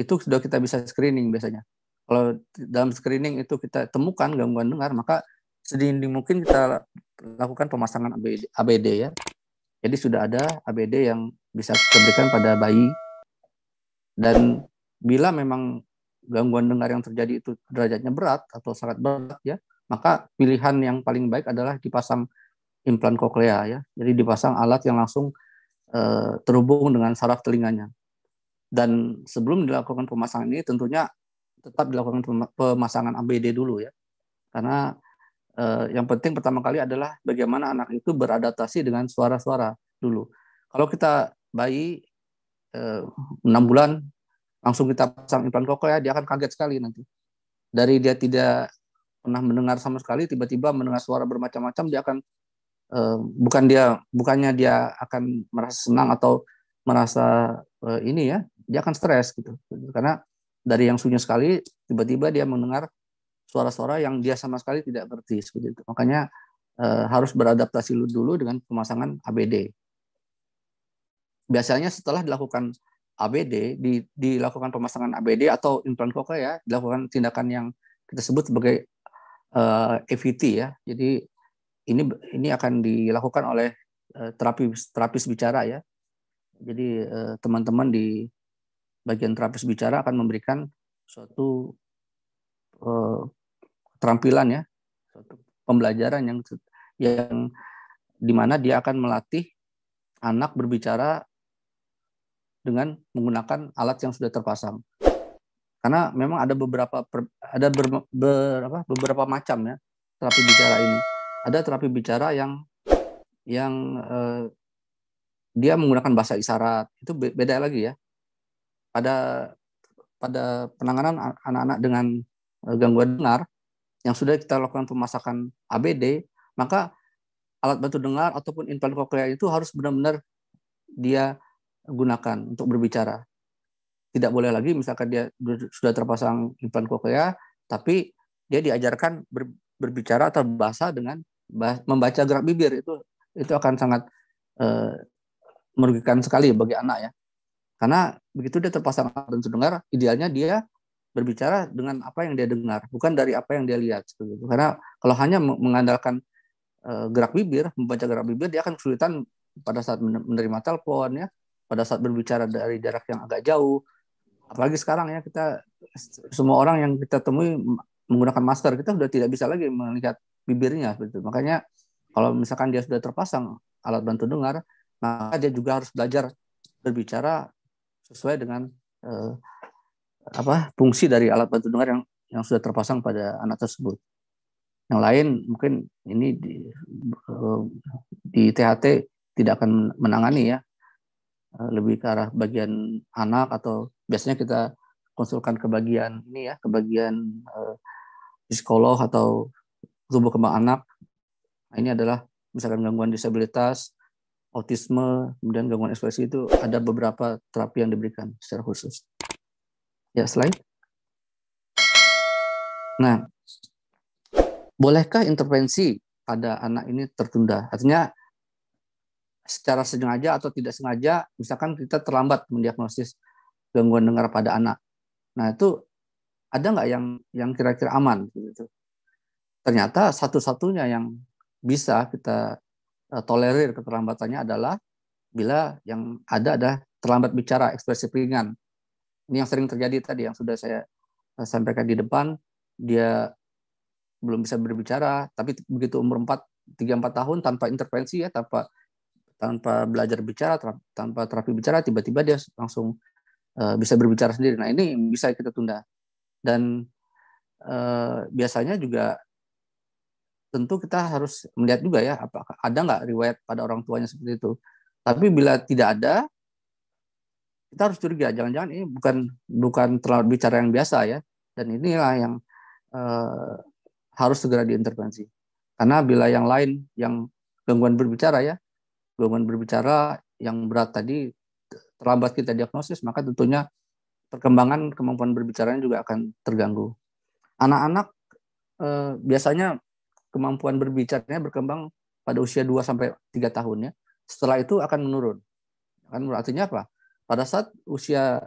itu sudah kita bisa screening biasanya. Kalau dalam screening itu kita temukan gangguan dengar, maka sedini mungkin kita lakukan pemasangan ABD ya. Jadi sudah ada ABD yang bisa kita berikan pada bayi. Dan bila memang gangguan dengar yang terjadi itu derajatnya berat atau sangat berat ya, maka pilihan yang paling baik adalah dipasang implan koklea ya. Jadi dipasang alat yang langsung terhubung dengan saraf telinganya. Dan sebelum dilakukan pemasangan ini tentunya tetap dilakukan pemasangan ABD dulu ya. Karena yang penting pertama kali adalah bagaimana anak itu beradaptasi dengan suara-suara dulu. Kalau kita bayi 6 bulan langsung kita pasang implan koklea, dia akan kaget sekali nanti. Dari dia tidak pernah mendengar sama sekali, tiba-tiba mendengar suara bermacam-macam, dia akan bukannya dia akan merasa senang atau merasa ini ya, dia akan stres gitu. Karena dari yang sunyi sekali, tiba-tiba dia mendengar suara-suara yang dia sama sekali tidak ngerti seperti itu. Makanya harus beradaptasi dulu dengan pemasangan ABD. Biasanya setelah dilakukan ABD, dilakukan pemasangan ABD atau implan koklea, dilakukan tindakan yang kita sebut sebagai EVT ya. Jadi ini akan dilakukan oleh terapis bicara ya. Jadi teman-teman di bagian terapis bicara akan memberikan suatu keterampilan ya, suatu pembelajaran yang di mana dia akan melatih anak berbicara dengan menggunakan alat yang sudah terpasang. Karena memang ada beberapa macam ya terapi bicara ini. Ada terapi bicara yang dia menggunakan bahasa isyarat, itu beda lagi ya. Pada penanganan anak-anak dengan gangguan dengar yang sudah kita lakukan pemasangan ABD, maka alat bantu dengar ataupun implan koklea itu harus benar-benar dia gunakan untuk berbicara. Tidak boleh lagi misalkan dia sudah terpasang implan koklea, tapi dia diajarkan berbicara atau bahasa dengan membaca gerak bibir, itu akan sangat merugikan sekali bagi anak ya. Karena begitu dia terpasang alat bantu dengar, idealnya dia berbicara dengan apa yang dia dengar, bukan dari apa yang dia lihat. Karena kalau hanya mengandalkan gerak bibir, membaca gerak bibir, dia akan kesulitan pada saat menerima telepon ya, pada saat berbicara dari jarak yang agak jauh. Apalagi sekarang ya, kita semua orang yang kita temui menggunakan masker, kita sudah tidak bisa lagi melihat bibirnya begitu. Makanya kalau misalkan dia sudah terpasang alat bantu dengar, maka dia juga harus belajar berbicara sesuai dengan fungsi dari alat bantu dengar yang sudah terpasang pada anak tersebut. Yang lain mungkin ini di THT tidak akan menangani ya, lebih ke arah bagian anak, atau biasanya kita konsulkan ke bagian ini ya, ke bagian psikolog atau tumbuh kembang anak. Nah, ini adalah misalkan gangguan disabilitas, autisme, kemudian gangguan ekspresi, itu ada beberapa terapi yang diberikan secara khusus. Ya, slide. Nah, bolehkah intervensi pada anak ini tertunda? Artinya secara sengaja atau tidak sengaja, misalkan kita terlambat mendiagnosis gangguan dengar pada anak. Nah, itu ada nggak yang kira-kira aman? Gitu. Ternyata satu-satunya yang bisa kita tolerir keterlambatannya adalah bila yang ada terlambat bicara, ekspresif ringan. Ini yang sering terjadi tadi, yang sudah saya sampaikan di depan, dia belum bisa berbicara, tapi begitu umur 3-4 tahun tanpa intervensi ya, tanpa belajar bicara, tanpa terapi bicara, tiba-tiba dia langsung bisa berbicara sendiri. Nah, ini bisa kita tunda. Dan biasanya juga tentu kita harus melihat juga ya, apakah ada nggak riwayat pada orang tuanya seperti itu. Tapi bila tidak ada, kita harus curiga, jangan-jangan ini bukan terlambat bicara yang biasa ya. Dan inilah yang harus segera diintervensi. Karena bila yang lain, yang gangguan berbicara ya, gangguan berbicara yang berat tadi, terlambat kita diagnosis, maka tentunya perkembangan kemampuan berbicaranya juga akan terganggu. Anak-anak biasanya kemampuan berbicaranya berkembang pada usia 2-3 tahun ya. Setelah itu akan menurun. Artinya apa? Pada saat usia